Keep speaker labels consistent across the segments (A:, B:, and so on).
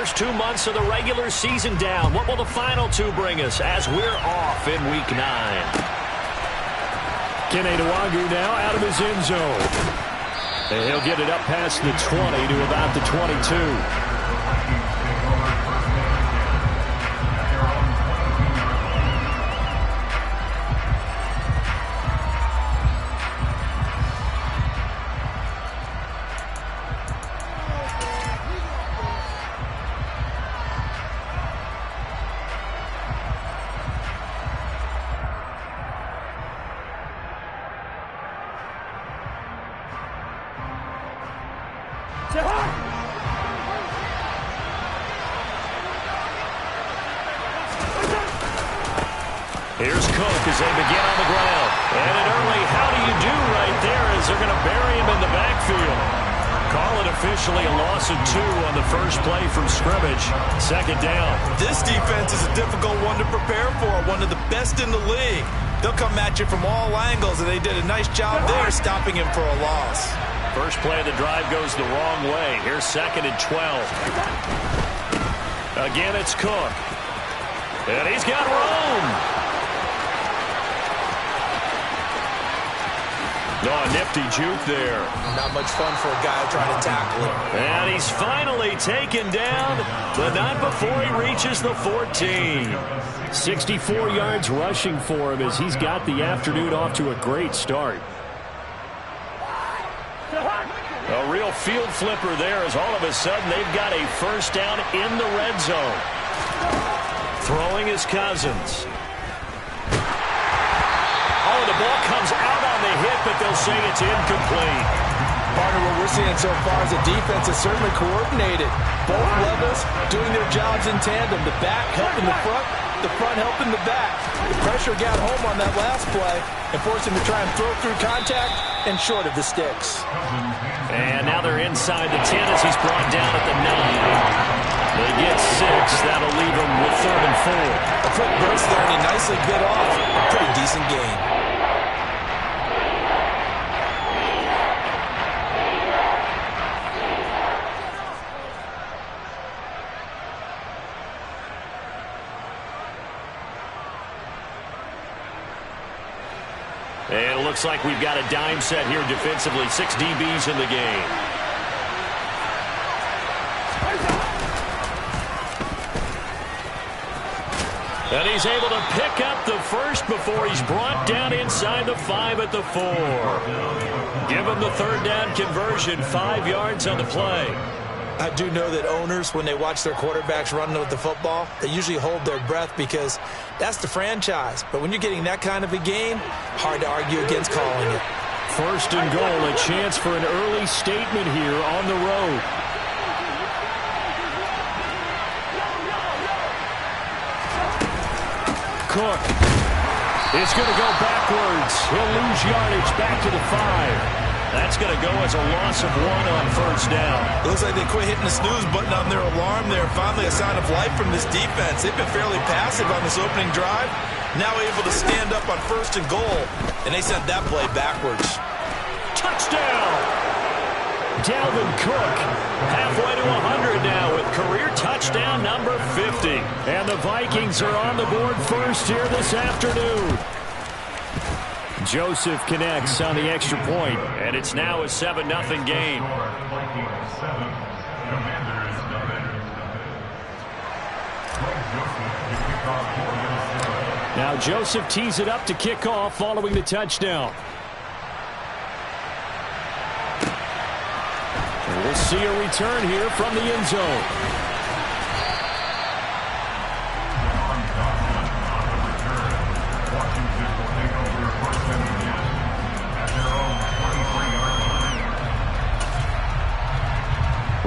A: first 2 months of the regular season down. What will the final two bring us as we're off in Week 9?
B: Keneduagu now out of his end zone. And he'll get it up past the 20 to about the 22.
A: Here's Cook as they begin on the ground. And an early how do you do right there as they're going to bury him in the backfield. Call it officially a loss of 2 on the first play from scrimmage. Second down.
C: This defense is a difficult one to prepare for, one of the best in the league. They'll come at you from all angles, and they did a nice job there stopping him for a loss.
A: First play of the drive goes the wrong way. Here's 2nd and 12. Again, it's Cook. And he's got room. Oh, a nifty juke there.
C: Not much fun for a guy trying to tackle him.
A: And he's finally taken down, but not before he reaches the 14.
B: 64 yards rushing for him as he's got the afternoon off to a great start.
A: A real field flipper there as all of a sudden they've got a first down in the red zone. Throwing is Cousins. Oh, the ball comes out on the hit, but they'll say it's incomplete.
C: Partner, what we're seeing so far is the defense is certainly coordinated. Both levels doing their jobs in tandem. The back helping the front helping the back. The pressure got home on that last play and forced him to try and throw through contact and short of the sticks.
A: And now they're inside the 10 as he's brought down at the 9. They get 6. That'll leave them with 3rd and 4.
C: A quick burst there, and he nicely bit off a pretty decent gain.
A: And it looks like we've got a dime set here defensively. 6 DBs in the game. And he's able to pick up the first before he's brought down inside the 5 at the 4. Give him the 3rd down conversion, 5 yards on the play.
C: I do know that owners, when they watch their quarterbacks running with the football, they usually hold their breath because that's the franchise. But when you're getting that kind of a game, hard to argue against calling it.
B: 1st and goal, a chance for an early statement here on the road. Cook is going to go backwards. He'll lose yardage back to the 5.
A: That's going to go as a loss of 1 on 1st down.
C: Looks like they quit hitting the snooze button on their alarm there. Finally a sign of life from this defense. They've been fairly passive on this opening drive. Now able to stand up on 1st and goal. And they sent that play backwards.
A: Touchdown! Dalvin Cook halfway to 100 now with career touchdown number 50.
B: And the Vikings are on the board first here this afternoon. Joseph connects on the extra point,
A: and it's now a 7-0 game.
B: Now Joseph tees it up to kick off following the touchdown. And we'll see a return here from the end zone.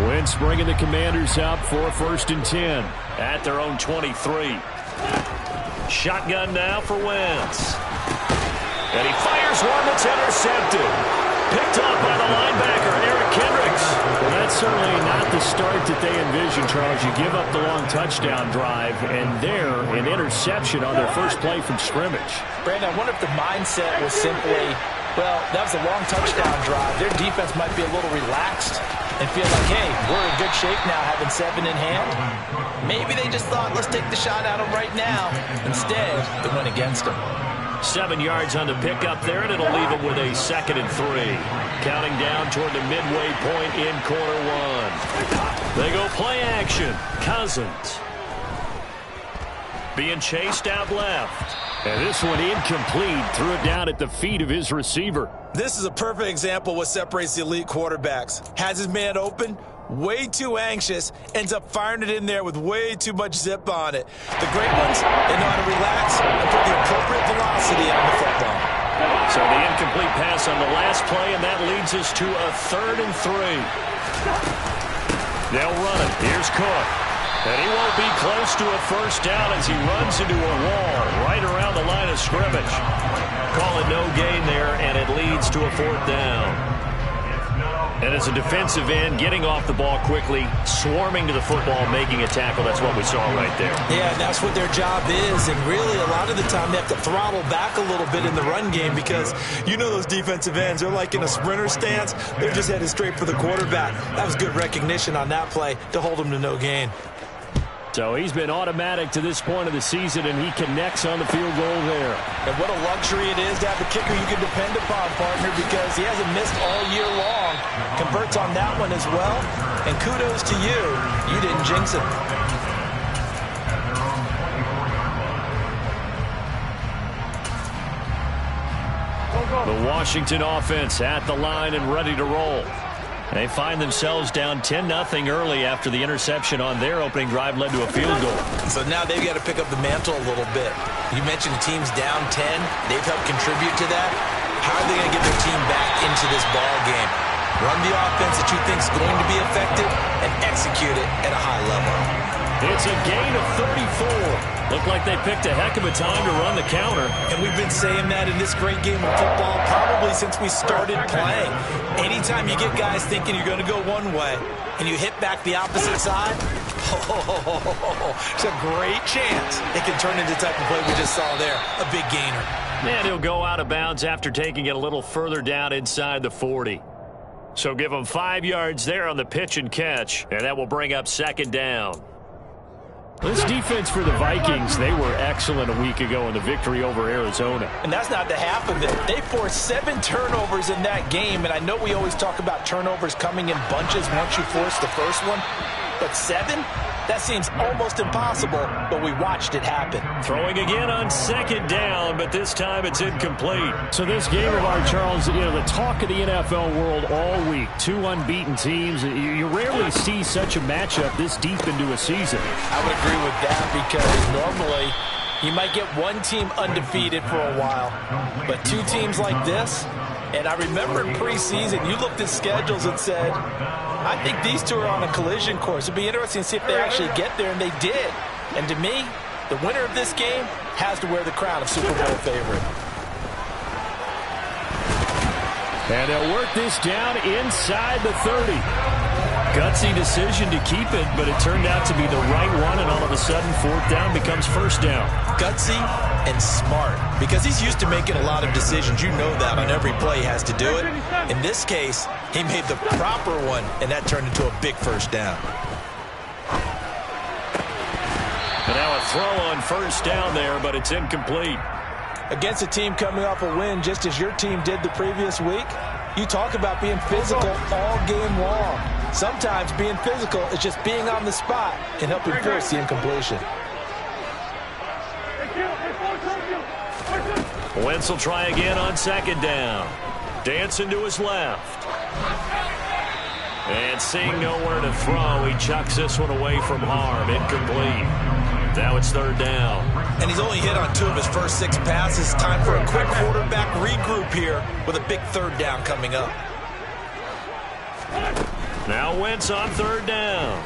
B: Wentz bringing the Commanders up for 1st and 10
A: at their own 23. Shotgun now for Wentz. And he fires one that's intercepted. Picked off by the linebacker, Eric Kendricks.
B: Well, that's certainly not the start that they envisioned, Charles. You give up the long touchdown drive, and there, an interception on their first play from scrimmage.
D: Brandon, I wonder if the mindset was simply, well, that was a long touchdown drive. Their defense might be a little relaxed. and feel like, hey, we're in good shape now having 7 in hand. Maybe they just thought, let's take the shot at them right now. Instead, it went against them.
B: 7 yards on the pickup there, and it'll leave them with a 2nd and 3. Counting down toward the midway point in quarter 1. They go play action. Cousins. Being chased out left. And this one incomplete. Threw it down at the feet of his receiver.
C: This is a perfect example of what separates the elite quarterbacks. Has his man open, way too anxious, ends up firing it in there with way too much zip on it. The great ones, they know how to relax and put the appropriate velocity on the football.
B: So the incomplete pass on the last play, and that leads us to a 3rd and 3. They'll run it. Here's Cook. And he won't be close to a first down as he runs into a wall right around the line of scrimmage. Call it no gain there, and it leads to a 4th down. And as a defensive end, getting off the ball quickly, swarming to the football, making a tackle, that's what we saw right there.
C: Yeah, and that's what their job is. And really, a lot of the time, they have to throttle back a little bit in the run game because you know those defensive ends, they're like in a sprinter stance. They're just headed straight for the quarterback. That was good recognition on that play to hold them to no gain.
B: So he's been automatic to this point of the season, and he connects on the field goal there.
C: And what a luxury it is to have a kicker you can depend upon, partner, because he hasn't missed all year long. Converts on that one as well. And kudos to you. You didn't jinx it.
B: The Washington offense at the line and ready to roll. They find themselves down 10-0 early after the interception on their opening drive led to a field goal.
C: So now they've got to pick up the mantle a little bit. You mentioned the team's down 10. They've helped contribute to that. How are they going to get their team back into this ball game? Run the offense that you think is going to be effective and execute it at a high level.
B: It's a gain of 34. Looked like they picked a heck of a time to run the counter.
C: And we've been saying that in this great game of football probably since we started playing. Anytime you get guys thinking you're going to go one way and you hit back the opposite side, it's a great chance it can turn into the type of play we just saw there, a big gainer.
B: And he'll go out of bounds after taking it a little further down inside the 40. So give him 5 yards there on the pitch and catch, and that will bring up 2nd down. This defense for the Vikings, they were excellent a week ago in the victory over Arizona.
C: And that's not the half of it. They forced 7 turnovers in that game, and I know we always talk about turnovers coming in bunches once you force the first one, but 7? That seems almost impossible, but we watched it happen.
B: Throwing again on 2nd down, but this time it's incomplete. So this game of ours, Charles, you know, the talk of the NFL world all week. 2 unbeaten teams. You rarely see such a matchup this deep into a season.
C: I would agree with that because normally you might get one team undefeated for a while, but 2 teams like this, and I remember in preseason, you looked at schedules and said, I think these 2 are on a collision course. It'd be interesting to see if they actually get there, and they did. And to me, the winner of this game has to wear the crown of Super Bowl favorite.
B: And they'll work this down inside the 30. Gutsy decision to keep it, but it turned out to be the right one, and all of a sudden, 4th down becomes 1st down.
C: Gutsy and smart, because he's used to making a lot of decisions. You know that on every play he has to do it. In this case, he made the proper one, and that turned into a big 1st down.
B: And now a throw on 1st down there, but it's incomplete.
C: Against a team coming off a win, just as your team did the previous week, you talk about being physical all game long. Sometimes being physical is just being on the spot and helping force the incompletion.
B: Wentz will try again on 2nd down. Dancing to his left. And seeing nowhere to throw, he chucks this one away from harm. Incomplete. Now it's 3rd down.
C: And he's only hit on 2 of his first 6 passes. Time for a quick quarterback regroup here with a big 3rd down coming up.
B: Now Wentz on 3rd down.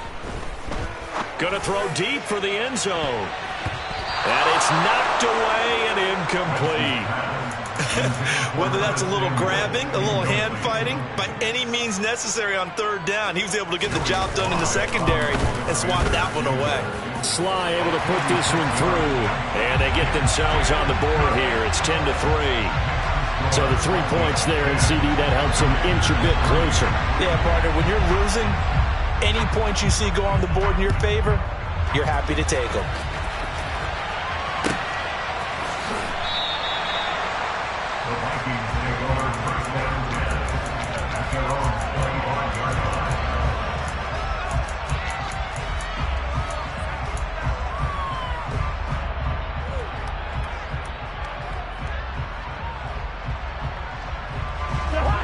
B: Going to throw deep for the end zone. And it's knocked away and incomplete.
C: Whether that's a little grabbing, a little hand fighting, by any means necessary on 3rd down, he was able to get the job done in the secondary and swat that one away.
B: Sly able to put this one through. And they get themselves on the board here. It's 10-3.
A: So the 3 points there, and CD, that helps them inch a bit closer.
C: Yeah, partner, when you're losing, any points you see go on the board in your favor, you're happy to take them.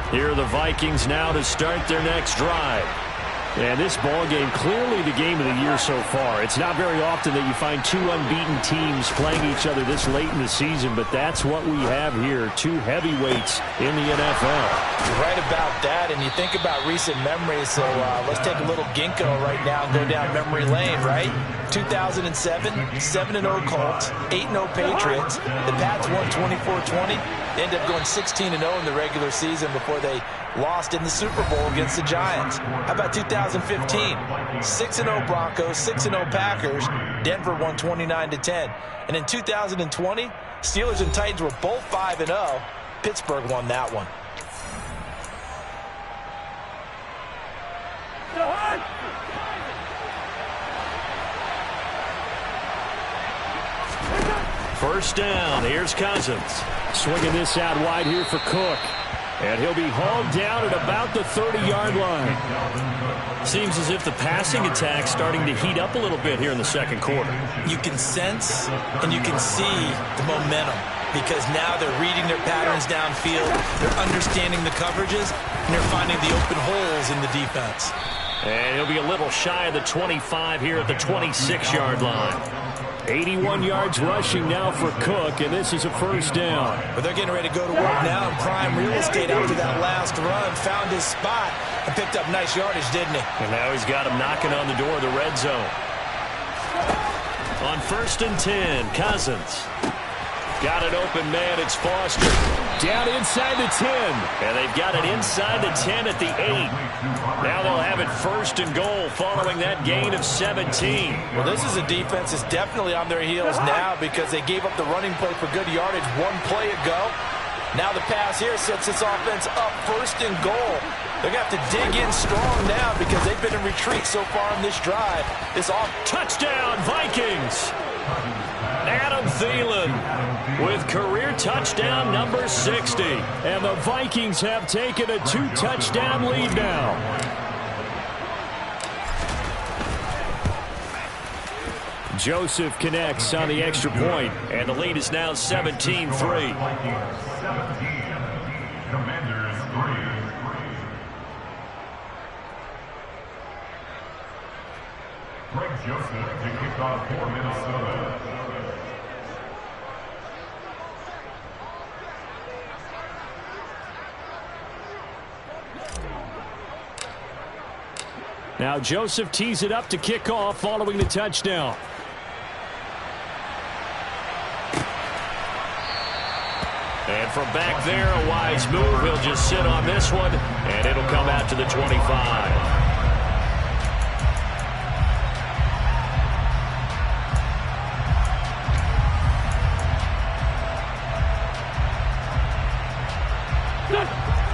A: Here are the Vikings now to start their next drive. And this ball game, clearly the game of the year so far. It's not very often that you find two unbeaten teams playing each other this late in the season, but that's what we have here, two heavyweights in the NFL.
C: You're right about that, and you think about recent memories, so let's take a little ginkgo right now and go down memory lane, right? 2007, 7-0 Colts, 8-0 Patriots. The Pats won 24-20. They ended up going 16-0 in the regular season before they lost in the Super Bowl against the Giants. How about 2015? 6-0 Broncos, 6-0 Packers. Denver won 29-10. And in 2020, Steelers and Titans were both 5-0. Pittsburgh won that one.
A: First down, here's Cousins. Swinging this out wide here for Cook. And he'll be hauled down at about the 30-yard line. Seems as if the passing attack's starting to heat up a little bit here in the second quarter.
C: You can sense and you can see the momentum because now they're reading their patterns downfield, they're understanding the coverages, and they're finding the open holes in the defense.
A: And he'll be a little shy of the 25 here at the 26-yard line. 81 yards rushing now for Cook, and this is a first down.
C: But they're getting ready to go to work now in prime real estate after that last run. Found his spot and picked up nice yardage, didn't he?
A: And now he's got him knocking on the door of the red zone. On 1st and 10, Cousins. Got an open man, it's Foster. Down inside the 10. And they've got it inside the 10 at the 8. Now they'll have it 1st and goal following that gain of 17.
C: Well, this is a defense that's definitely on their heels now because they gave up the running play for good yardage one play ago. Now the pass here sets this offense up 1st and goal. They're going to have to dig in strong now because they've been in retreat so far in this drive.
A: Touchdown, Vikings! Adam Thielen with career touchdown number 60. And the Vikings have taken a 2-touchdown lead now. Joseph connects on the extra point, and the lead is now 17-3.
B: Greg Joseph to kick off for Minnesota.
A: Now Joseph tees it up to kick off following the touchdown. And from back there, a wise move. He'll just sit on this one, and it'll come out to the 25.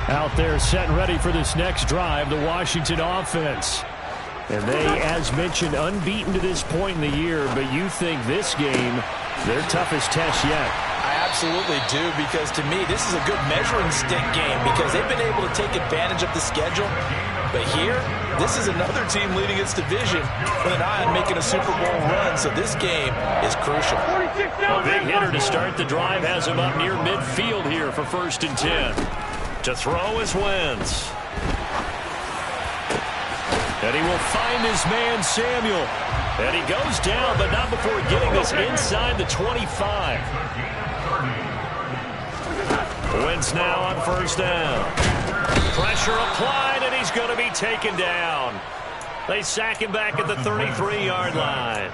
A: Out there set and ready for this next drive, the Washington offense. And they, as mentioned, unbeaten to this point in the year, but you think this game, their toughest test yet.
C: I absolutely do, because to me, this is a good measuring stick game because they've been able to take advantage of the schedule. But here, this is another team leading its division with an eye on making a Super Bowl run, so this game is crucial.
A: A big hitter to start the drive has him up near midfield here for 1st and 10. To throw is Wentz. And he will find his man, Samuel. And he goes down, but not before getting this inside the 25. Wentz now on 1st down. Pressure applied, and he's going to be taken down. They sack him back at the 33-yard line.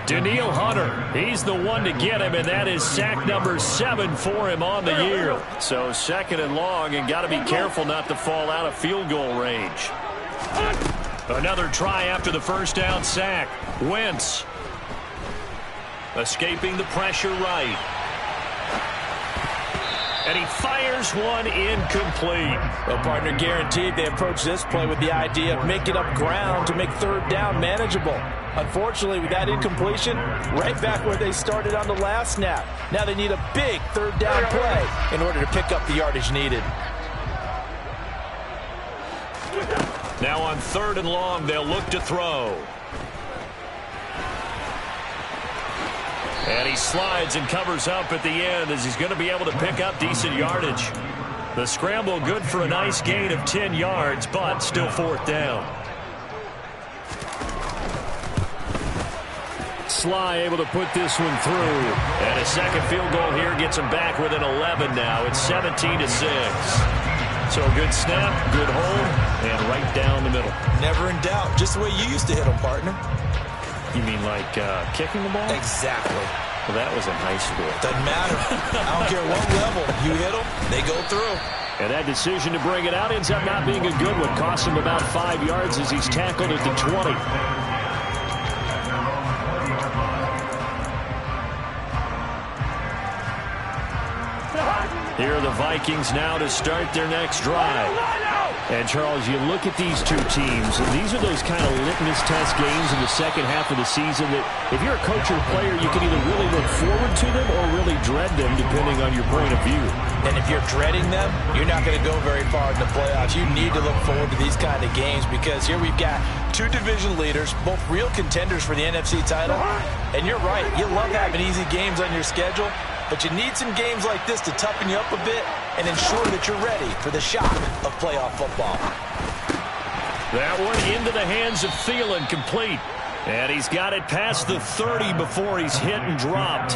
A: Danielle Hunter, he's the one to get him, and that is sack number 7 for him on the year. So 2nd and long, and got to be careful not to fall out of field goal range. Another try after the 1st down sack. Wentz escaping the pressure right. And he fires one incomplete.
C: Well, partner, guaranteed they approach this play with the idea of making up ground to make third down manageable. Unfortunately, with that incompletion, right back where they started on the last snap. Now they need a big third down play in order to pick up the yardage needed.
A: Now on 3rd and long, they'll look to throw. And he slides and covers up at the end as he's going to be able to pick up decent yardage. The scramble good for a nice gain of 10 yards, but still 4th down. Sly able to put this one through. And a second field goal here gets him back within 11 now. It's 17-6. So a good snap, good hold, and right down the middle.
C: Never in doubt. Just the way you used to hit them, partner.
A: You mean like kicking the ball?
C: Exactly.
A: Well, that was in high school.
C: Doesn't matter. I don't care what level. You hit them, they go through.
A: And that decision to bring it out ends up not being a good one. Costs him about 5 yards as he's tackled at the 20. Here are the Vikings now to start their next drive. And, Charles, you look at these two teams, and these are those kind of litmus test games in the second half of the season that if you're a coach or player, you can either really look forward to them or really dread them, depending on your point of view.
C: And if you're dreading them, you're not going to go very far in the playoffs. You need to look forward to these kind of games because here we've got two division leaders, both real contenders for the NFC title. And you're right, you love having easy games on your schedule, but you need some games like this to toughen you up a bit and ensure that you're ready for the shock of playoff football.
A: That one into the hands of Thielen, complete. And he's got it past the 30 before he's hit and dropped.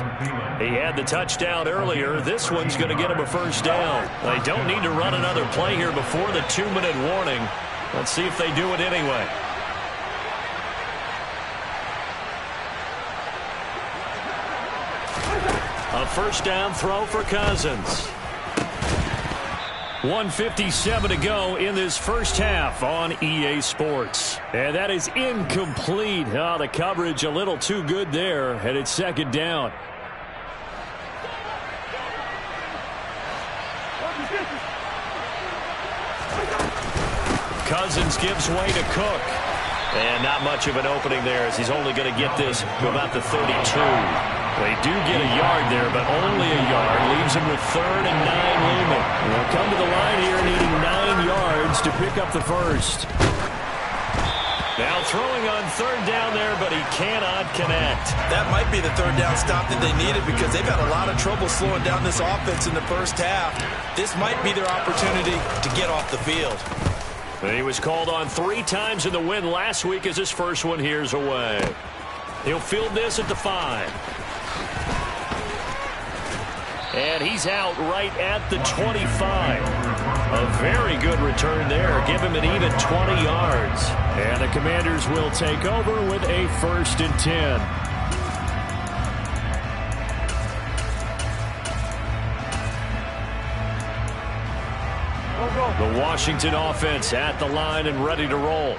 A: He had the touchdown earlier. This one's going to get him a first down. They don't need to run another play here before the 2-minute warning. Let's see if they do it anyway. A first down throw for Cousins. 1:57 to go in this first half on EA Sports. And that is incomplete. Oh, the coverage a little too good there, and it's 2nd down. Cousins gives way to Cook. And not much of an opening there as he's only going to get this to about the 32. They do get a yard there, but only a yard. Leaves him with 3rd and 9 looming. They'll come to the line here needing 9 yards to pick up the first. Now throwing on 3rd down there, but he cannot connect.
C: That might be the 3rd down stop that they needed because they've had a lot of trouble slowing down this offense in the first half. This might be their opportunity to get off the field.
A: He was called on 3 times in the win last week as his first one here's away. He'll field this at the 5. And he's out right at the 25. A very good return there. Give him an even 20 yards. And the Commanders will take over with a 1st and 10. The Washington offense at the line and ready to roll.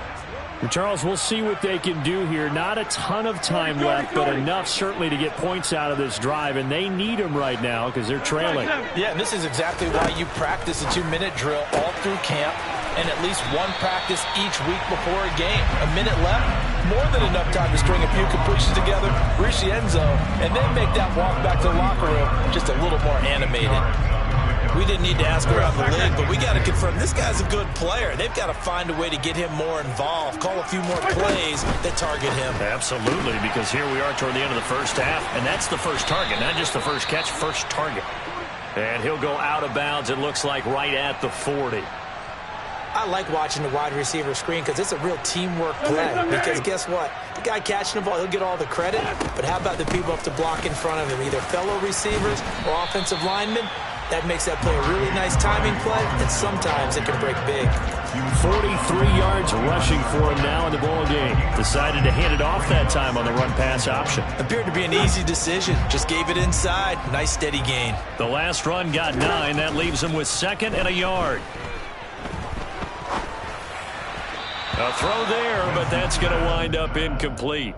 A: Charles, we'll see what they can do here. Not a ton of time left, but enough certainly to get points out of this drive, and they need them right now because they're trailing.
C: Yeah, and this is exactly why you practice a 2-minute drill all through camp and at least one practice each week before a game. A minute left, more than enough time to string a few completions together, reach the end zone, and then make that walk back to the locker room just a little more animated. We didn't need to ask around the league, but we got to confirm this guy's a good player. They've got to find a way to get him more involved, call a few more plays that target him.
A: Absolutely, because here we are toward the end of the first half, and that's the first target, not just the first catch, first target. And he'll go out of bounds, it looks like, right at the 40.
E: I like watching the wide receiver screen because it's a real teamwork play. Because guess what? The guy catching the ball, he'll get all the credit, but how about the people up to block in front of him, either fellow receivers or offensive linemen? That makes that play a really nice timing play, and sometimes it can break big.
A: 43 yards rushing for him now in the ball game. Decided to hand it off that time on the run-pass option.
C: Appeared to be an easy decision. Just gave it inside. Nice steady gain.
A: The last run got 9. That leaves him with 2nd and a yard. A throw there, but that's going to wind up incomplete.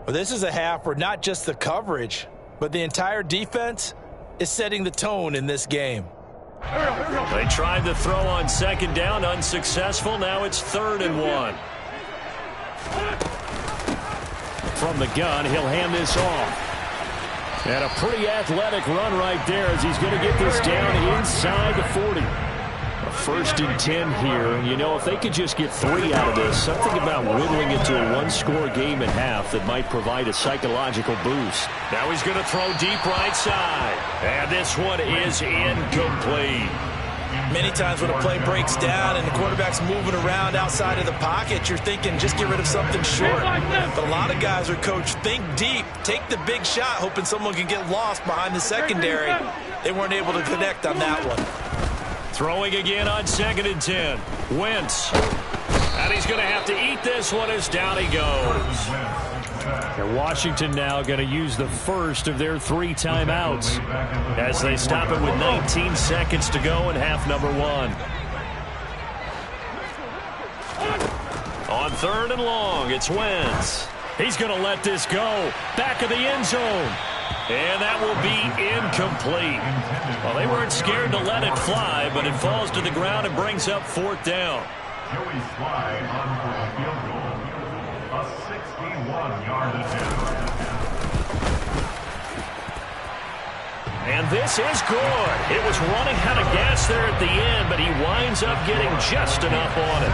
C: Well, this is a half where not just the coverage, but the entire defense is setting the tone in this game.
A: They tried to throw on second down, unsuccessful. Now it's 3rd and 1. From the gun, he'll hand this off. And a pretty athletic run right there as he's going to get this down inside the 40. A 1st and 10 here. And, you know, if they could just get 3 out of this, something about whittling it to a one-score game at half that might provide a psychological boost. Now he's going to throw deep right side. And this one is incomplete.
C: Many times when a play breaks down and the quarterback's moving around outside of the pocket, you're thinking just get rid of something short. But a lot of guys are coached, think deep, take the big shot, hoping someone can get lost behind the secondary. They weren't able to connect on that one.
A: Throwing again on 2nd and 10. Wentz. And he's going to have to eat this one as down he goes. And Washington now going to use the first of their 3 timeouts as they stop it with 19 seconds to go in half number 1. On 3rd and long, it's Wentz. He's going to let this go. Back of the end zone. And that will be incomplete. Well, they weren't scared to let it fly, but it falls to the ground and brings up 4th down.
B: Joey Slye on for a field goal. A 61-yard attempt.
A: And this is good. It was running out of gas there at the end, but he winds up getting just enough on it.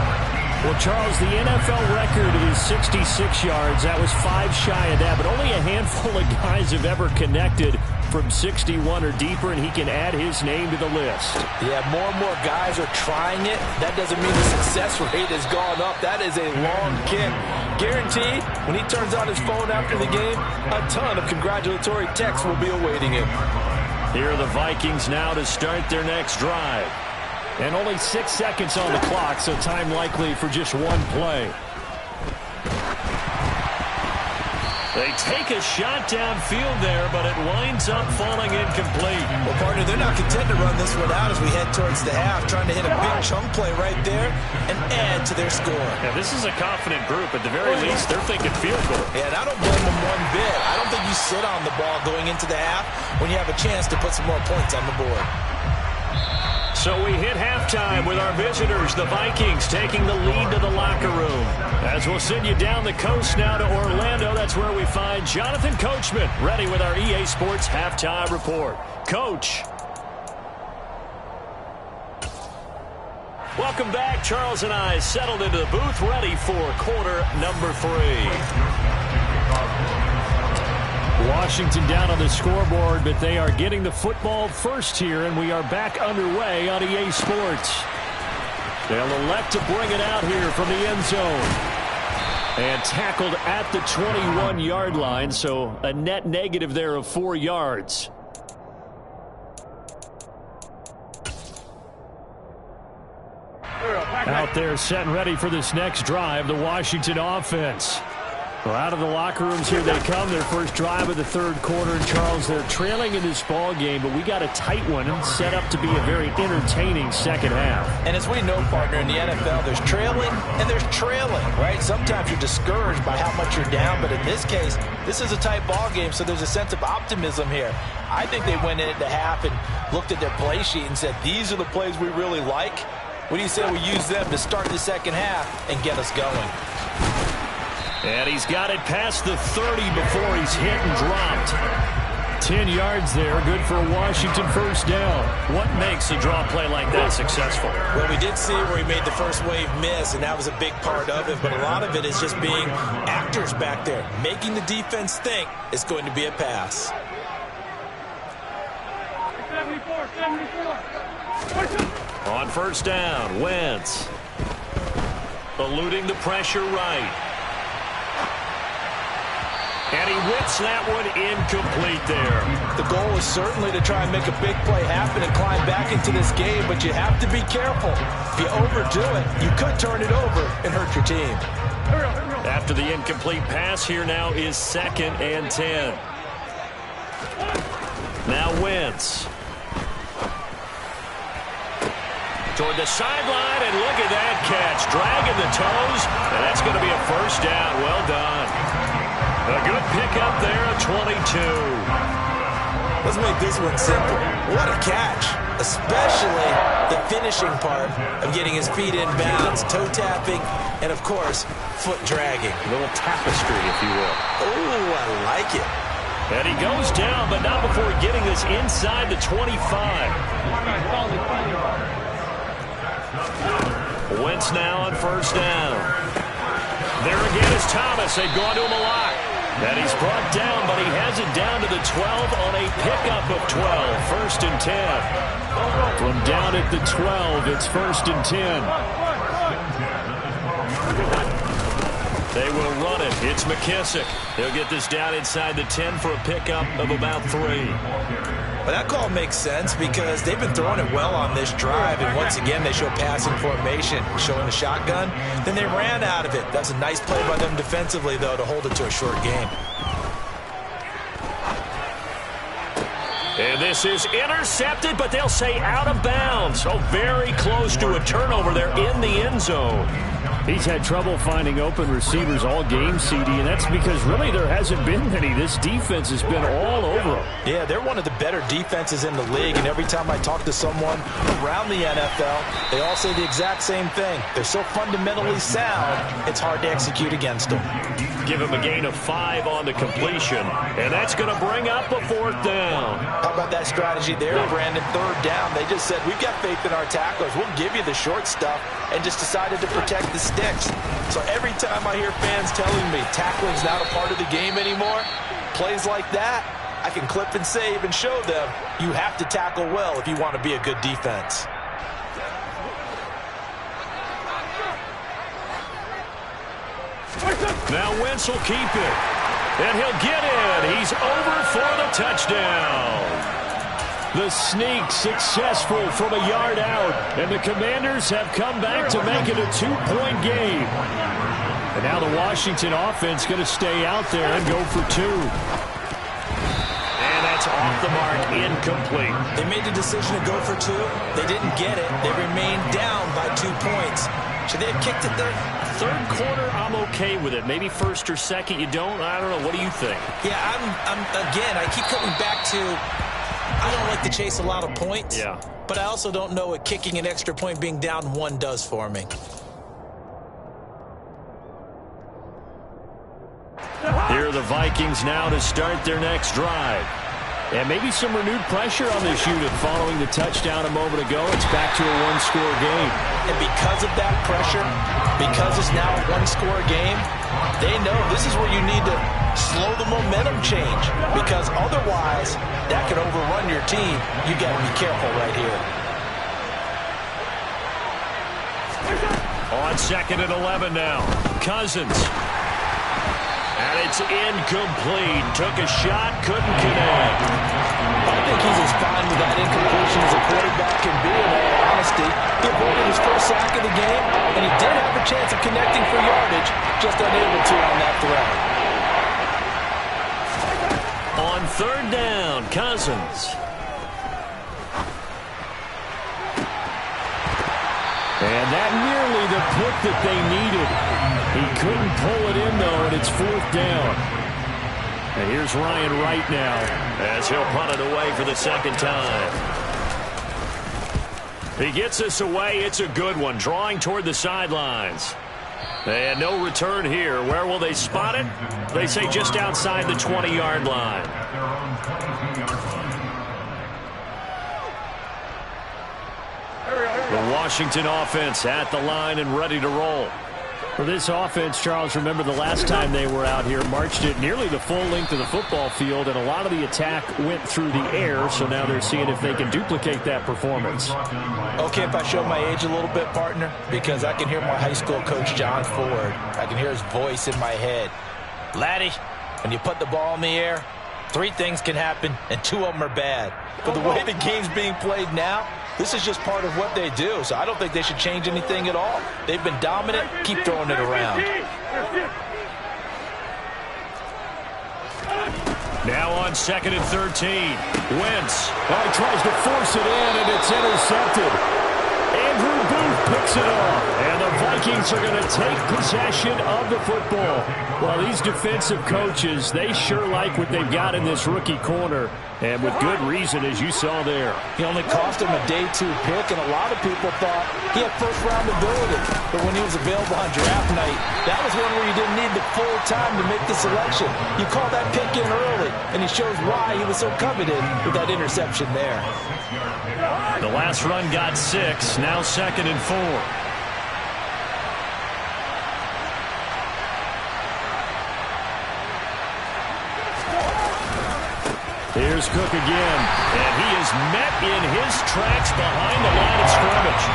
A: Well, Charles, the NFL record is 66 yards. That was 5 shy of that, but only a handful of guys have ever connected from 61 or deeper, and he can add his name to the list.
C: Yeah, more and more guys are trying it. That doesn't mean the success rate has gone up. That is a long kick. Guaranteed, when he turns on his phone after the game, a ton of congratulatory texts will be awaiting him.
A: Here are the Vikings now to start their next drive. And only 6 seconds on the clock, so time likely for just one play. They take a shot downfield there, but it winds up falling incomplete.
C: Well, partner, they're not content to run this one out as we head towards the half, trying to hit a big chunk play right there and add to their score.
A: Yeah, this is a confident group. At the very least, they're thinking field goal.
C: Yeah, and I don't blame them one bit. I don't think you sit on the ball going into the half when you have a chance to put some more points on the board.
A: So we hit halftime with our visitors, the Vikings, taking the lead to the locker room. As we'll send you down the coast now to Orlando, that's where we find Jonathan Coachman, ready with our EA Sports Halftime Report. Coach. Welcome back. Charles and I settled into the booth, ready for quarter number 3. Washington down on the scoreboard, but they are getting the football first here, and we are back underway on EA Sports. They'll elect to bring it out here from the end zone. And tackled at the 21-yard line, so a net negative there of 4 yards. Out there set and ready for this next drive, the Washington offense. Well, out of the locker rooms here they come. Their first drive of the 3rd quarter. And Charles, they're trailing in this ball game, but we got a tight one set up to be a very entertaining second half.
C: And as we know, partner, in the NFL, there's trailing and there's trailing, right? Sometimes you're discouraged by how much you're down, but in this case, this is a tight ball game, so there's a sense of optimism here. I think they went in at the half and looked at their play sheet and said, these are the plays we really like. What do you say we use them to start the second half and get us going?
A: And he's got it past the 30 before he's hit and dropped. 10 yards there, good for a Washington first down. What makes a draw play like that successful?
C: Well, we did see where he made the first wave miss, and that was a big part of it. But a lot of it is just being actors back there, making the defense think it's going to be a pass.
B: 74.
A: On first down, Wentz. Eluding the pressure right. And he whips that one incomplete there.
C: The goal is certainly to try and make a big play happen and climb back into this game, but you have to be careful. If you overdo it, you could turn it over and hurt your team.
A: After the incomplete pass, here now is 2nd and 10. Now Wentz. Toward the sideline, and look at that catch. Dragging the toes, and that's going to be a first down. Well done. A good pickup there at 22.
C: Let's make this one simple. What a catch. A
E: especially the finishing part of getting his feet in bounds, toe tapping, and, of course, foot dragging.
A: A little tapestry, if you will.
E: Oh, I like it.
A: And he goes down, but not before getting this inside the 25. Wentz now on first down. There again is Thomas. They've gone to him a lot. And he's brought down, but he has it down to the 12 on a pickup of 12. First and 10. From down at the 12, it's first and 10. They will run it. It's McKissick. He'll get this down inside the 10 for a pickup of about 3.
E: But that call makes sense because they've been throwing it well on this drive, and once again they show passing formation, showing the shotgun. Then they ran out of it. That's a nice play by them defensively, though, to hold it to a short game.
A: And this is intercepted, but they'll say out of bounds. So very close to a turnover there in the end zone.
B: He's had trouble finding open receivers all game, CD, and that's because really there hasn't been many. This defense has been all over them.
C: Yeah, they're one of the better defenses in the league, and every time I talk to someone around the NFL, they all say the exact same thing. They're so fundamentally sound, it's hard to execute against them.
A: Give him a gain of 5 on the completion, and that's going to bring up a 4th down.
C: How about that strategy there, Brandon? 3rd down, they just said, we've got faith in our tacklers. We'll give you the short stuff, and just decided to protect the sticks. So every time I hear fans telling me tackling's not a part of the game anymore, plays like that, I can clip and save and show them you have to tackle well if you want to be a good defense.
A: Now Wentz will keep it. And he'll get in. He's over for the touchdown. The sneak successful from a yard out. And the Commanders have come back to make it a 2-point game. And now the Washington offense going to stay out there and go for 2. And that's off the mark, incomplete.
E: They made the decision to go for 2. They didn't get it. They remained down by 2 points. Should they have kicked it there?
A: 3rd quarter, I'm okay with it. Maybe 1st or 2nd, you don't? I don't know. What do you think?
E: Yeah, again, I keep coming back to I don't like to chase a lot of points.
A: Yeah.
E: But I also don't know what kicking an extra point being down 1 does for me.
A: Here are the Vikings now to start their next drive. And maybe some renewed pressure on this unit following the touchdown a moment ago. It's back to a 1-score game.
C: And because of that pressure, because it's now a 1-score game, they know this is where you need to slow the momentum change. Because otherwise, that could overrun your team. You got to be careful right here.
A: On 2nd and 11 now. Cousins. And it's incomplete. Took a shot, couldn't connect.
C: I think he's as fine with that incompletion as a quarterback can be, in all honesty. He avoided his first sack of the game, and he did have a chance of connecting for yardage, just unable to on that throw.
A: On 3rd down, Cousins. And that nearly the pick that they needed. He couldn't pull it in, though, and it's 4th down. And here's Ryan Wright now as he'll punt it away for the 2nd time. He gets this away. It's a good one, drawing toward the sidelines. And no return here. Where will they spot it? They say just outside the 20-yard line. The Washington offense at the line and ready to roll.
B: For this offense, Charles, remember the last time they were out here, marched it nearly the full length of the football field, and a lot of the attack went through the air, so now they're seeing if they can duplicate that performance.
C: Okay, if I show my age a little bit, partner, because I can hear my high school coach, John Ford. I can hear his voice in my head. Laddie, when you put the ball in the air, 3 things can happen, and 2 of them are bad. But the way the game's being played now, this is just part of what they do, so I don't think they should change anything at all. They've been dominant. Keep throwing it around.
A: Now on 2nd and 13. Wentz.
B: Oh, he tries to force it in, and it's intercepted. Andrew Booth
A: picks it off. And the Vikings are going to take possession of the football. Well, these defensive coaches, they sure like what they've got in this rookie corner. And with good reason, as you saw there.
C: He only cost him a day 2 pick, and a lot of people thought he had first-round ability. But when he was available on draft night, that was one where you didn't need the full time to make the selection. You call that pick in early, and he shows why he was so coveted with that interception there.
A: The last run got 6, now 2nd and 4. Here's Cook again, and he is met in his tracks behind the line of scrimmage.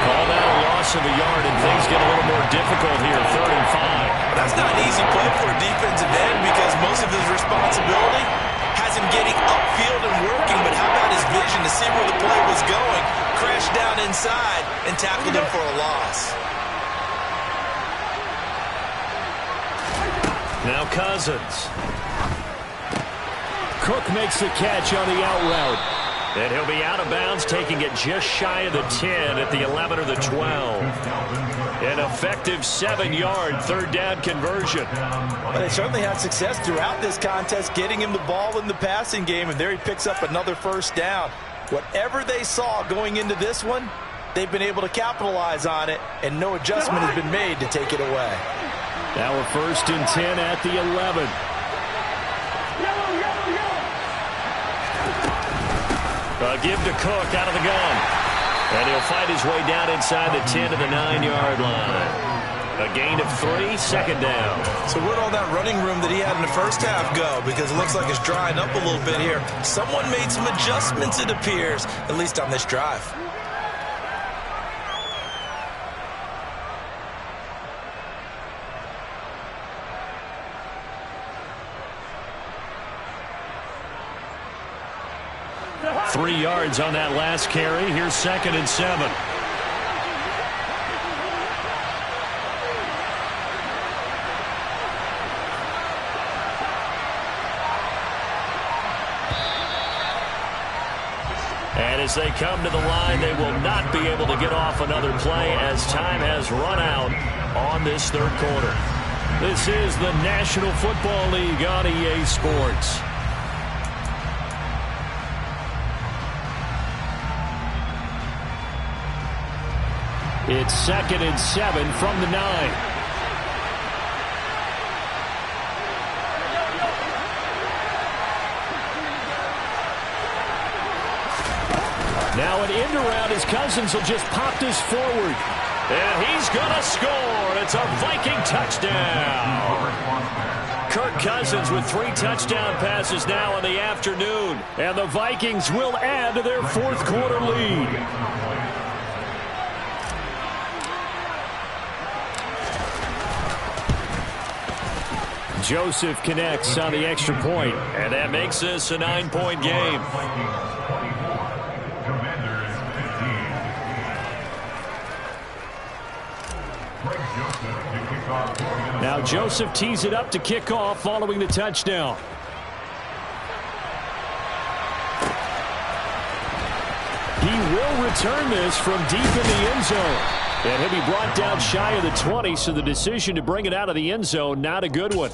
A: Called out a loss of a yard, and things get a little more difficult here, 3rd and 5.
D: That's not an easy play for a defensive end because most of his responsibility has him getting upfield and working, but how about his vision to see where the play was going, crashed down inside, and tackled him for a loss.
A: Now Cousins. Cook makes the catch on the out route. And he'll be out of bounds, taking it just shy of the 10 at the 11 or the 12. An effective 7-yard 3rd down conversion.
C: But they certainly had success throughout this contest, getting him the ball in the passing game, and there he picks up another 1st down. Whatever they saw going into this one, they've been able to capitalize on it, and no adjustment has been made to take it away.
A: Now a 1st and 10 at the 11. A give to Cook out of the gun. And he'll fight his way down inside the 10 to the 9-yard line. A gain of 3, 2nd down.
D: So where'd all that running room that he had in the first half go? Because it looks like it's drying up a little bit here. Someone made some adjustments, it appears, at least on this drive.
A: Three yards on that last carry. Here's 2nd and 7. And as they come to the line, they will not be able to get off another play as time has run out on this 3rd quarter. This is the National Football League on EA Sports. It's 2nd and 7 from the 9. Now an end around as Cousins will just pop this forward. And he's going to score. It's a Viking touchdown. Kirk Cousins with 3 touchdown passes now in the afternoon. And the Vikings will add to their 4th quarter lead. Joseph connects on the extra point, and that makes this a 9-point game. Now Joseph tees it up to kick off following the touchdown. He will return this from deep in the end zone. And he'll be brought down shy of the 20, so the decision to bring it out of the end zone, not a good one.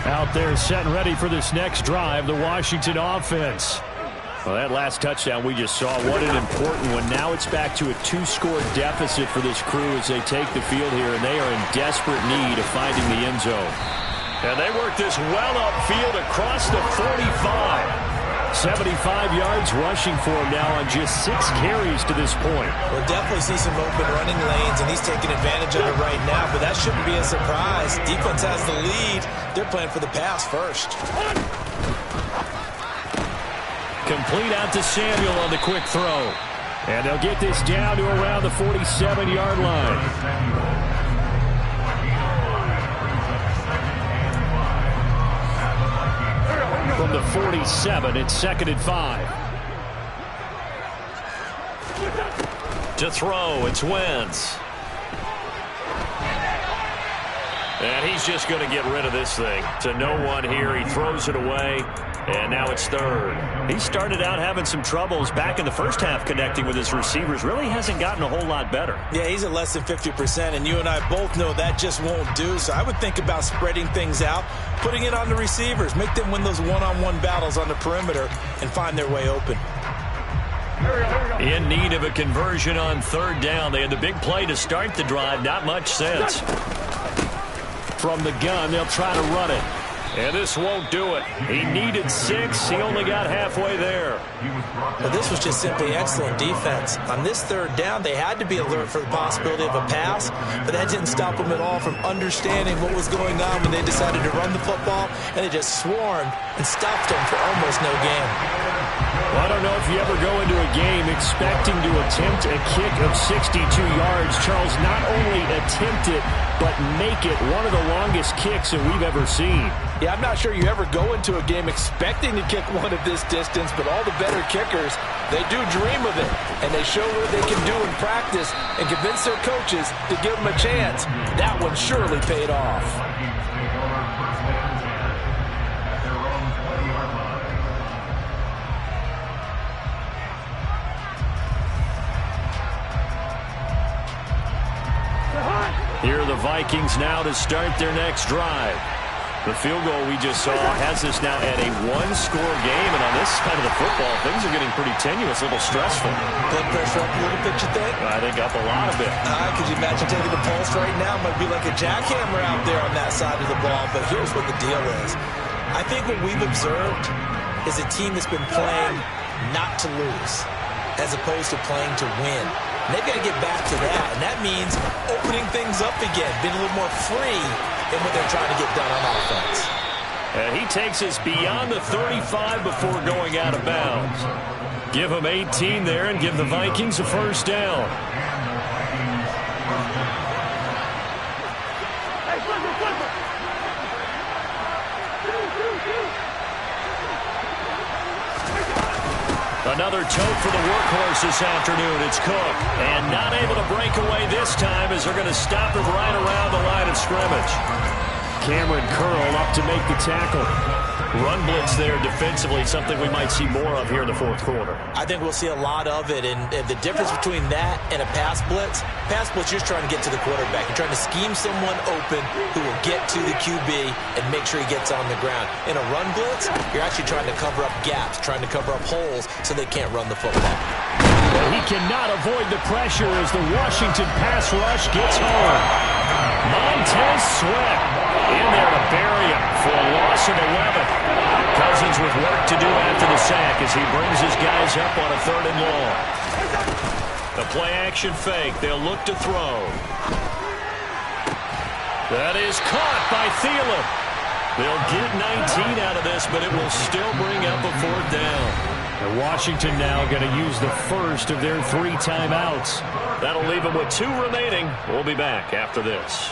A: Out there set and ready for this next drive, the Washington offense. Well, that last touchdown we just saw, what an important one. Now it's back to a 2-score deficit for this crew as they take the field here, and they are in desperate need of finding the end zone. And they work this well upfield across the 45. 75 yards rushing for him now on just 6 carries to this point.
D: We'll definitely see some open running lanes, and he's taking advantage of it right now, but that shouldn't be a surprise. Defense has the lead. They're playing for the pass first.
A: Complete out to Samuel on the quick throw. And they'll get this down to around the 47-yard line. From the 47, it's 2nd and 5. To throw, it's Wentz. And he's just going to get rid of this thing. To no one here, he throws it away. And now it's third. He started out having some troubles back in the first half connecting with his receivers. Really hasn't gotten a whole lot better.
E: Yeah, he's at less than 50%, and you and I both know that just won't do. So I would think about spreading things out, putting it on the receivers, make them win those one-on-one battles on the perimeter and find their way open.
A: In need of a conversion on third down. They had the big play to start the drive. Not much sense. From the gun, they'll try to run it. And this won't do it. He needed 6. He only got halfway there.
E: Well, this was just simply excellent defense. On this third down, they had to be alert for the possibility of a pass, but that didn't stop them at all from understanding what was going on when they decided to run the football, and they just swarmed and stopped them for almost no gain.
A: Well, I don't know if you ever go into a game expecting to attempt a kick of 62 yards. Charles, not only attempt it, but make it one of the longest kicks that we've ever seen.
C: Yeah, I'm not sure you ever go into a game expecting to kick one of this distance, but all the better kickers, they do dream of it, and they show what they can do in practice and convince their coaches to give them a chance. That one surely paid off.
A: Here are the Vikings now to start their next drive. The field goal we just saw has us now at a one-score game, and on this side of the football, things are getting pretty tenuous, a little stressful.
E: Blood pressure up a little bit, you think?
A: I think up a lot of it.
E: Could you imagine taking the pulse right now? Might be like a jackhammer out there on that side of the ball, but here's what the deal is. I think what we've observed is a team that's been playing not to lose as opposed to playing to win. And they've got to get back to that, and that means opening things up again, being a little more free in what they're trying to get done on offense.
A: And he takes us beyond the 35 before going out of bounds. Give him 18 there and give the Vikings a first down. Another tote for the workhorse this afternoon. It's Cook. And not able to break away this time as they're going to stop him right around the line of scrimmage. Cameron Curl up to make the tackle. Run blitz there defensively, something we might see more of here in the fourth quarter.
E: I think we'll see a lot of it, and the difference between that and a pass blitz, you're just trying to get to the quarterback. You're trying to scheme someone open who will get to the QB and make sure he gets on the ground. In a run blitz, you're actually trying to cover up gaps, trying to cover up holes so they can't run the football.
A: Well, he cannot avoid the pressure as the Washington pass rush gets home. Montez Sweat in there to bury him for a loss of 11. Cousins with work to do after the sack as he brings his guys up on a 3rd and long. The play-action fake. They'll look to throw. That is caught by Thielen. They'll get 19 out of this, but it will still bring up a 4th down. And Washington now going to use the first of their 3 timeouts. That'll leave them with 2 remaining. We'll be back after this.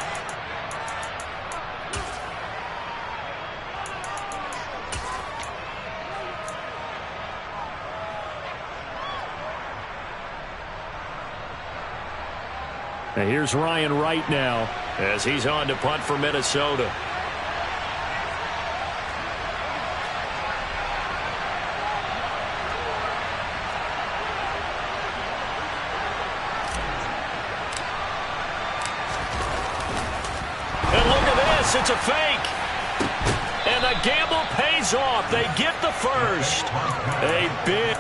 A: And here's Ryan Wright now as he's on to punt for Minnesota. And look at this, it's a fake. And the gamble pays off. They get the first. A big...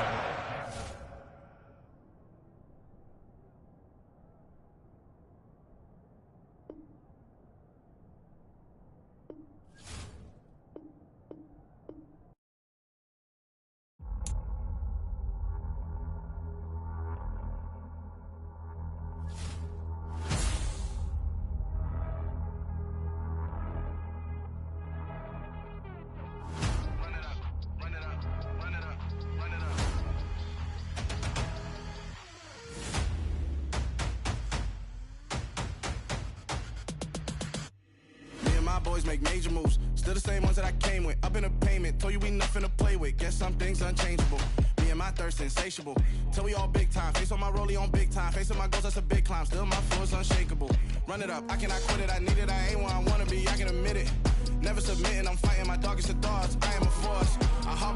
F: Boys make major moves, still the same ones that I came with. Up in a payment, told you we nothing to play with. Guess some things unchangeable. Me and my thirst insatiable. Till we all big time. Face on my rollie on big time. Facing my goals, that's a big climb. Still my flow is unshakable. Run it up, I cannot quit it. I need it, I ain't where I wanna be. I can admit it. Never submitting, I'm fighting my darkest of thoughts. I am a force. I hop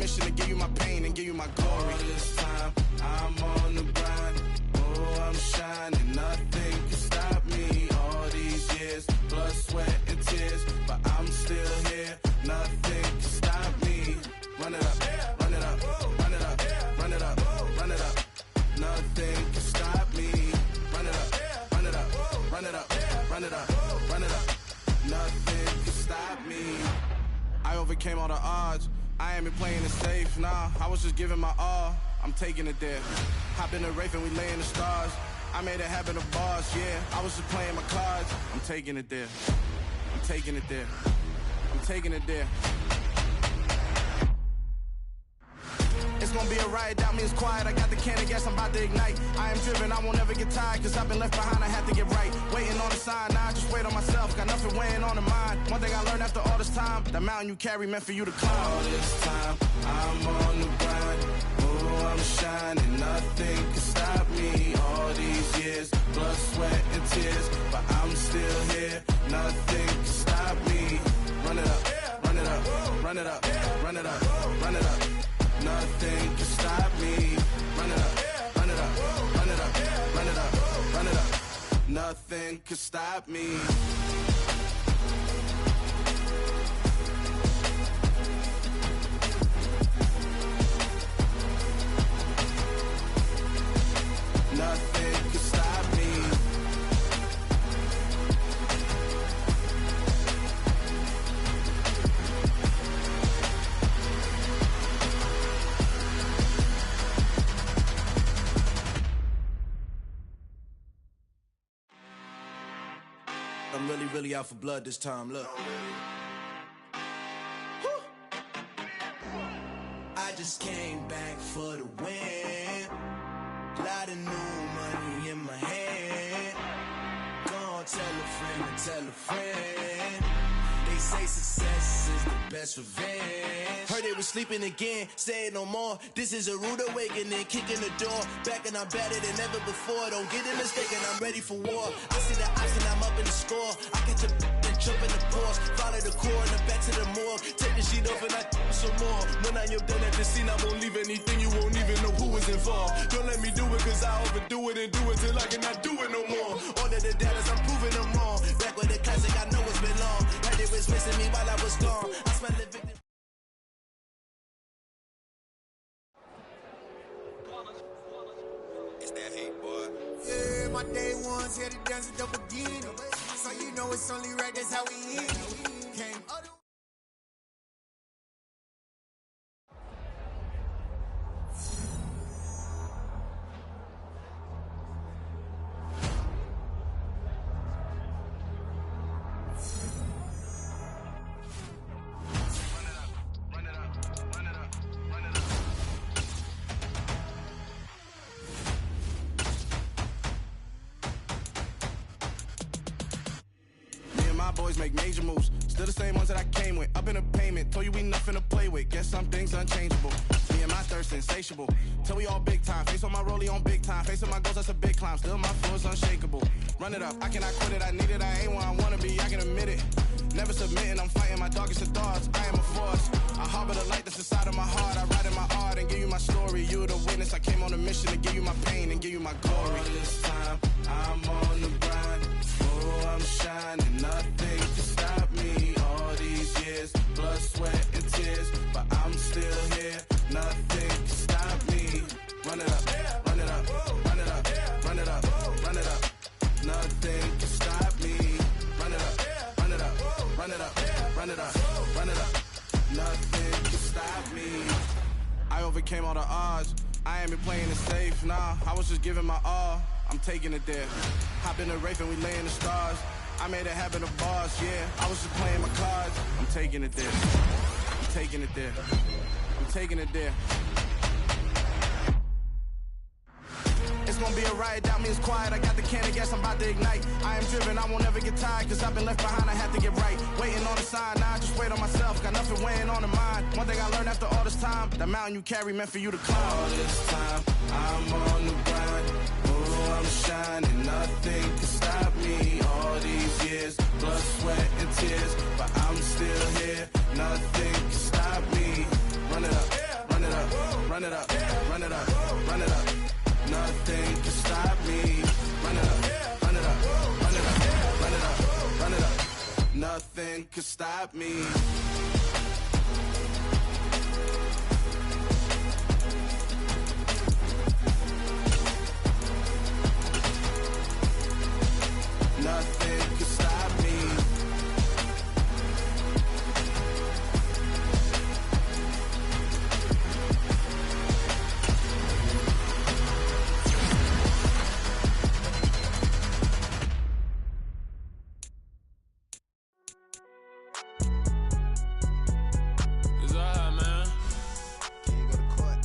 F: mission to give you my pain and give you my glory. All this time, I'm on the grind. Oh, I'm shining, nothing can stop me. All these years, blood, sweat, and tears, but I'm still here. Nothing can stop me. Run it up, run it up, run it up, run it up, run it up. Nothing can stop me. Run it up, run it up, run it up, run it up, run it up. Nothing can stop me. I overcame all the odds. I ain't been playing it safe, nah. I was just giving my all. I'm taking it there. Hop in the Wraith and we lay in the stars. I made it happen to boss, yeah. I was just playing my cards. I'm taking it there. I'm taking it there. I'm taking it there. It's gonna be a riot, doubt me it's quiet. I got the can of gas, I'm about to ignite. I am driven, I won't ever get tired, cause I've been left behind, I have to get right. Waiting on the sign, now I just wait on myself. Got nothing weighing on the mind. One thing I learned after all this time, the mountain you carry meant for you to climb. All this time, I'm on the grind. Oh, I'm shining, nothing can stop me. All these years, blood, sweat, and tears, but I'm still here. Nothing can stop me. Run it up, run it up, run it up, run it up, run it up. Nothing can stop me. Run it up, run it up, run it up, run it up, run it up. Nothing can stop me. Nothing can stop me. I'm really out for blood this time, look. I just came back for the win. Lot of new money in my hand. Gonna tell a friend and tell a friend. They say success is the best revenge. Heard they was sleeping again, say it no more. This is a rude awakening, kicking the door. Back and I'm better than ever before. Don't get it mistaken, I'm ready for war. I see the option, I'm up in the score. I catch a and jump in the force. Follow the core and the back to the morgue. Take the sheet off and I some more. When I am done at the scene, I won't leave anything. You won't even know who was involved. Don't let me do it, cause I overdo it and do it till I cannot do it no more. All of the data, I'm proving them wrong. Back with the classic, I know it's been long. Heard it was missing me while I was gone. I smell the victim.
G: It's that hate, boy. Yeah, my day ones here to dance at the beginning. So you know it's only right, that's how we end. Came other.
F: My boys make major moves, still the same ones that I came with. Up in a payment, told you we nothing to play with. Guess some things unchangeable. Me and my thirst insatiable. Till we all big time. Face on my rollie on big time. Face on my goals, that's a big climb. Still my flow is unshakable. Run it up, I cannot quit it. I need it, I ain't where I wanna be. I can admit it. Never submitting, I'm fighting my darkest of thoughts. I am a force. I harbor the light that's inside of my heart. I write in my art and give you my story. You the witness. I came on a mission to give you my pain and give you my glory. All this time, I'm on the grind. Oh, I'm shining. Nothing can stop me. All these years, blood, sweat, and tears, but I'm still here. Nothing can stop me. Run it up, run it up, run it up, run it up, run it up. Nothing can stop me. Run it up, run it up, run it up, run it up, run it up. Nothing can stop me. I overcame all the odds. I ain't been playing it safe, nah. I was just giving my all. I'm taking it there. Hop in the Wraith and we lay in the stars. I made it happen to boss, yeah. I was just playing my cards. I'm taking it there. I'm taking it there. I'm taking it there. It's gonna be a riot, doubt me it's quiet. I got the can of gas, I'm about to ignite. I am driven, I won't ever get tired, cause I've been left behind, I have to get right. Waiting on the sign, now I just wait on myself. Got nothing weighing on the mind. One thing I learned after all this time, the mountain you carry meant for you to climb. All this time, I'm on the grind. Oh, I'm shining, nothing can stop me. All these years, blood, sweat, and tears, but I'm still here. Nothing can stop me. Run it up. Nothing could stop me. Nothing could stop me.
H: It's all right, man.
F: Can you go to court?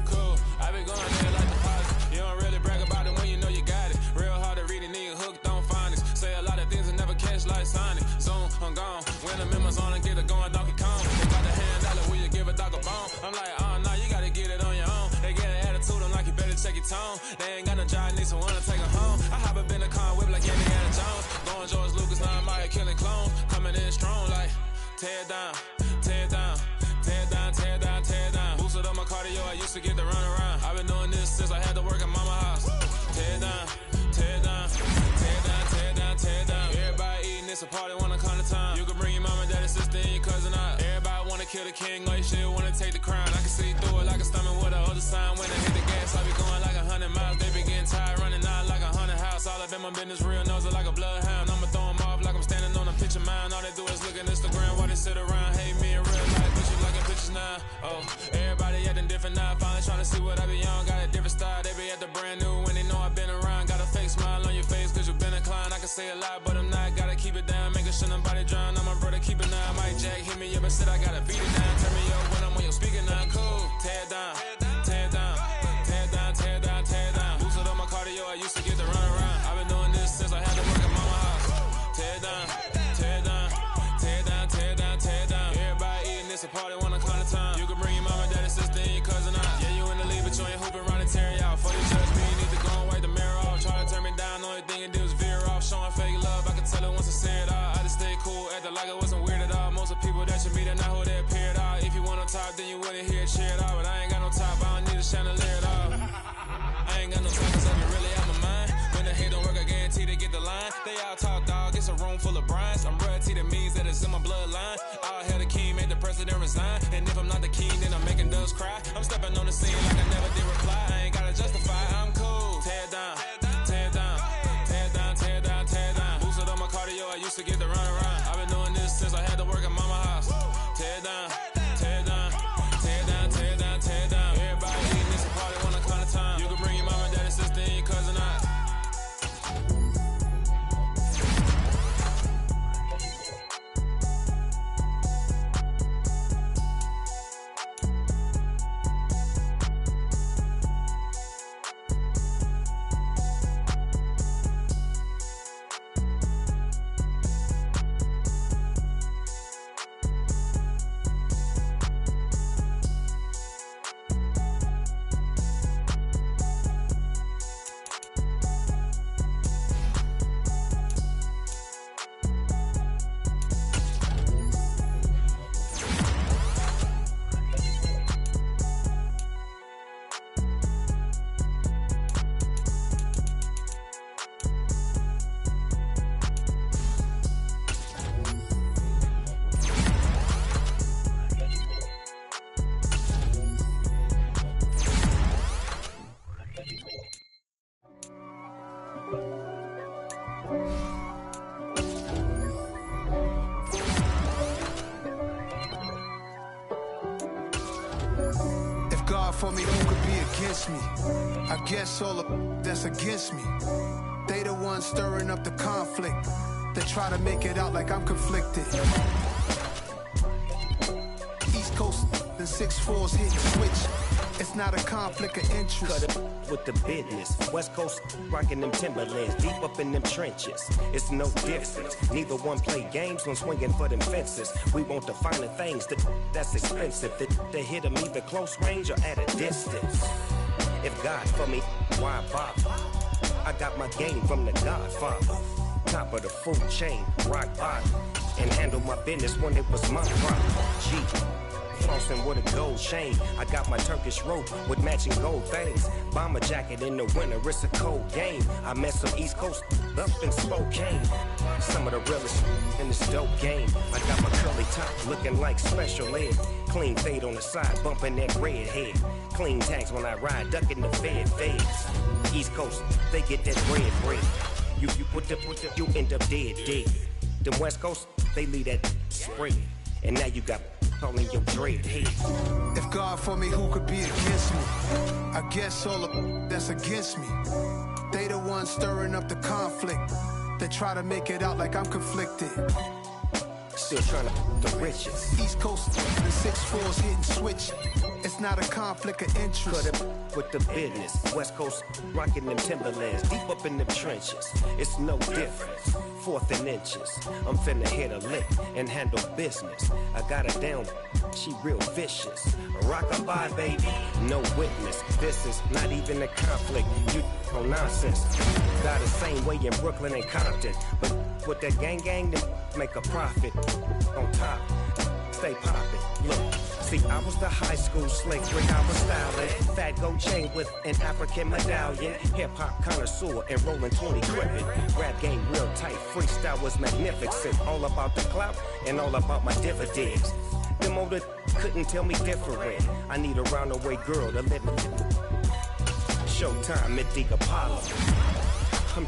H: Cool. I been going there like deposit. You don't really brag about it when you know you got it. Real hard to read a nigga hooked on finance. Say a lot of things and never catch like signing. Zoom, I'm gone. When I'm in my zone and get it going, Donkey Kong. They got the hand dollar, will you give a dog a bone? I'm like, oh, no, you gotta get it on your own. They get an attitude, I'm like, you better check your tone. They ain't got no job, need someone to take her home. I hop up in the car, whip like Indiana Jones. Going George Lucas, now I'm out killing clones. Coming in strong like, tear down, tear down, tear down, tear down, tear down. Boosted up my cardio, I used to get to run around. I've been doing this since I had to work at mama house. Tear down, tear down, tear down, tear down, tear down. Everybody eating, it's a party, wanna come to time. You can bring your mama, daddy, sister, and your cousin out. Everybody wanna kill the king, or you shit wanna take the crown. I can see through it like a stomach with a other sign. When I hit the gas, I be going like 100 miles. They be getting tired, running out like 100 house. All up in my business, real nose like a bloodhound. I'ma throw them off like I'm standing on a picture mound. All they do is look at Instagram while they sit around. Hate me in real life, but you liking pictures now. Oh, everybody acting different now. Finally trying to see what I be on. Got a different style, they be at the brand new when they know I've been around. Got a fake smile on your face cause you been inclined. I can say a lot, but I'm not. Gotta keep it down, making sure nobody drown. I'm my brother, keep it now. Mike Jack hit me up and said I gotta beat it down. Turn me up when I'm on your speaker now. Cool, tear down, tear down, tear down, tear down, tear down. Boosted up my cardio, I used to get to run around. I've been doing this since I had to work at mama house. Tear down, tear down, tear down, tear down, tear down. Everybody eating, it's a party, wanna call the time. You can bring your mama, daddy, sister, and your cousin out. Yeah, you in the lead, but you ain't hooping around and tearing out. For you judge me, you need to go and wipe the mirror off. Try to turn me down, only thing it do is veer off. Showing fake love, I can tell it once I say it all. I just stay cool, acting like it wasn't weird at all. Most of the people that you meet are not who they appear at all. If you want on top, then you wouldn't hear it cheer at all. But I ain't got no top, I don't need a chandelier at all. I ain't got no time, cause I be really out my mind. When the hate don't work, I guarantee they get the line. They all talk, dog, it's a room full of brinds. I'm royalty, that means that it's in my bloodline. All hell the king, made the president resign. And if I'm not the king, then I'm making doves cry. I'm stepping on the scene like I never did reply. I ain't gotta justify, I'm cool. Tear down, tear down, tear down, tear down, tear down. Boosted up my cardio, I used to get to run around. I've been doing this since I had to work at mama house. Tear down, tear down, tear down, tear down, tear down. Everybody eating, it's a party, wanna come to time. You can bring your mama, daddy, sister, and your cousin out.
I: For me, who could be against me? I guess all the that's against me. They the ones stirring up the conflict. They try to make it out like I'm conflicted. East Coast and 6'4's hitting switch. It's not a conflict of interest.
J: Cut it with the business. West Coast rocking them Timberlands, deep up in them trenches. It's no difference. Neither one play games when swinging for them fences. We want the finer things that's expensive. They hit them either close range or at a distance. If God for me, why bother? I got my game from the Godfather. Top of the food chain, rock bottom. And handle my business when it was my problem. G. Flossing with a gold chain. I got my Turkish rope with matching gold things. Bomber jacket in the winter, it's a cold game. I met some East Coast up in Spokane. Some of the realest in this dope game. I got my curly top looking like special ed. Clean fade on the side, bumping that red head. Clean tags when I ride, ducking the feds. East Coast, they get that bread. You put the, you end up dead. Them West Coast, they leave that spread. And now you got calling your dread head.
I: If God for me, who could be against me? I guess all of that's against me. They the ones stirring up the conflict. They try to make it out like I'm conflicted.
J: Still trying to the riches.
I: East Coast, the 6'4's hitting switch. It's not a conflict of interest.
J: Cut up with the business. West Coast rocking them Timberlands, deep up in them trenches. It's no difference. 4th and inches. I'm finna hit a lick and handle business. I got her down, she real vicious. Rock-a-bye, baby, no witness. This is not even a conflict. You on nonsense. Got the same way in Brooklyn and Compton, but with that gang, then make a profit. On top, stay poppin'. Look. See, I was the high school slick, 3 hour styling. Fat gold chain with an African medallion. Hip-hop connoisseur and rolling 20 crippin'. Rap game real tight, freestyle was magnificent. All about the clout and all about my dividends. Them older couldn't tell me different. I need a roundaway girl to live in. Showtime at the Apollo. I'm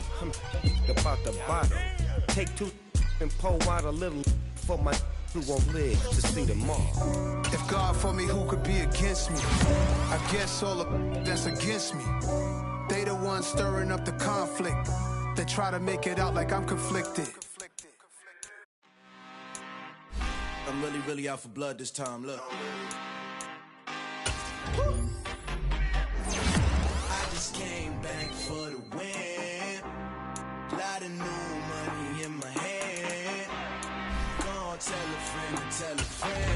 J: about the bottom. Take 2 and pour out a little for my who won't live to see tomorrow.
I: If God for me, who could be against me? I guess all of that's against me. They the ones stirring up the conflict. They try to make it out like I'm conflicted.
F: I'm really out for blood this time, look. I just came back for the win. Lot of new money in my hand. Tell a friend.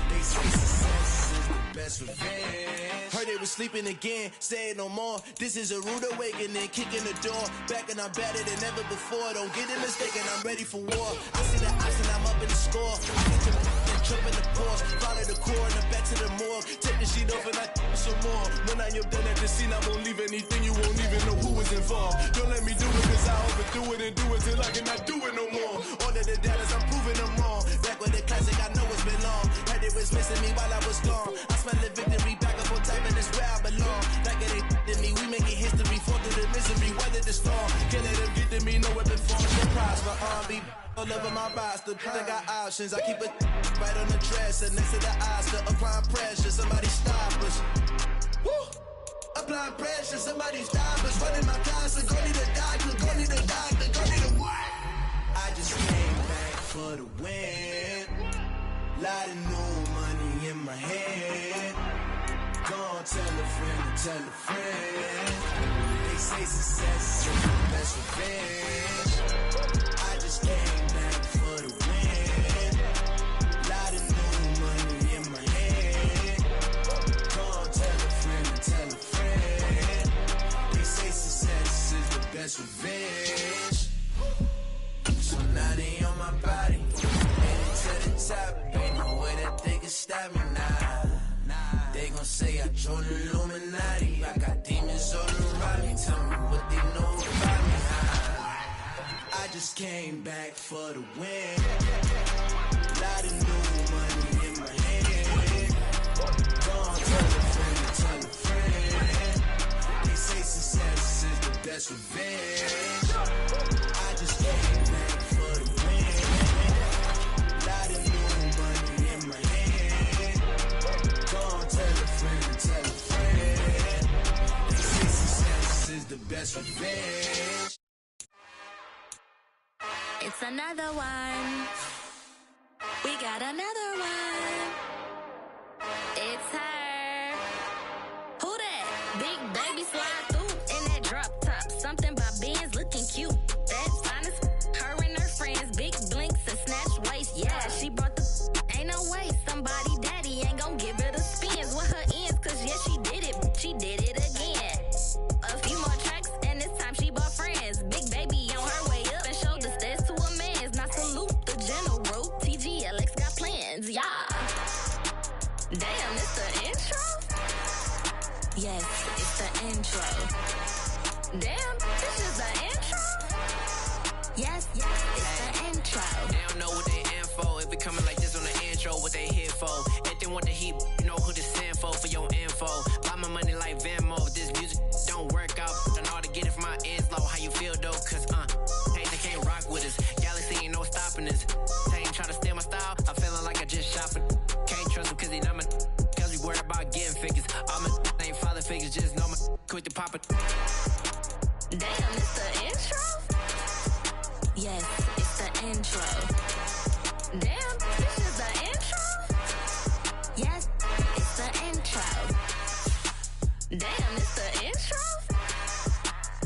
F: They say success is the best revenge. Heard they was sleeping again, say it no more. This is a rude awakening, kicking the door. Back and I'm better than ever before. Don't get it mistaken, I'm ready for war. I see the ops and I'm up in the score. I get to and trip in the pause. Follow the core and back to the morgue. Take the sheet off and I some more. When I am done at the scene, I won't leave anything. You won't even know who is involved. Don't let me do it cause I overdo it and do it till I cannot do it no more. All of the dallas, I'm proving them wrong. Back with the classic, I know it's been long. Heard it was missing me while I was gone. I smell the victory, back up on time and it's where I belong. Like it ain't to me, we making history. Fall through the misery, weather the storm. Can't let them get to me, no weapon forms. No prosper, be all over my roster. I got options, I keep it right on the dresser. Next to the Oscar, applying pressure, somebody stop us. Woo! Applying pressure, somebody stop us. Running my closet, go need a doctor, go need a doctor, go need a what? I just came back for the win. Lot of new money in my hand. Gonna tell a friend. They say success is the best revenge. I just came back for the win. Lot of new money in my hand. Gonna tell a friend. They say success is the best revenge. So now they on my body, headed to the top. Ain't no way that they can stop me now. They gon' say I joined the Illuminati. I got demons all around me. Tell me what they know about me. I just came back for the win. Lot of new money in my hand. Gonna tell a friend. They say success is the best revenge. I just came back for the win. Lot of new money in my hand. Gonna tell a friend. They say success is the best revenge.
K: It's another one. We got another one. It's her. Who that? Big baby slide through in that drop top. Something by Benz looking cute. That's fine as her and her friends. Big blinks and snatch waist. Yeah, she brought the ain't no way. Somebody daddy ain't gon' give her the spins with her ends. Cause yeah, she did it. She did it again. A few more tracks and this time she bought friends. Big baby on her way up and showed the stairs to a man's. Now salute the general. TGLX got plans, yeah.
L: don't know what they in for. If we coming like this on the intro, what they here for? If they want the heat, you know who to send for your info. Buy my money like Venmo. If this music don't work out, I know how to get it from my ends low. How you feel though? Cause hey, they can't rock with us. Galaxy ain't no stopping us. They ain't trying to steal my style. I'm feeling like I just shopping. Can't trust him cause he not my. Cause we worried about getting figures. All my ain't father figures, just know my quick to pop it.
K: Damn, it's the intro? Yes, it's the intro. Damn, this is the intro? Yes, it's the intro. Damn, it's the intro?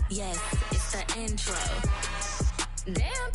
K: Yes, it's the intro. Damn,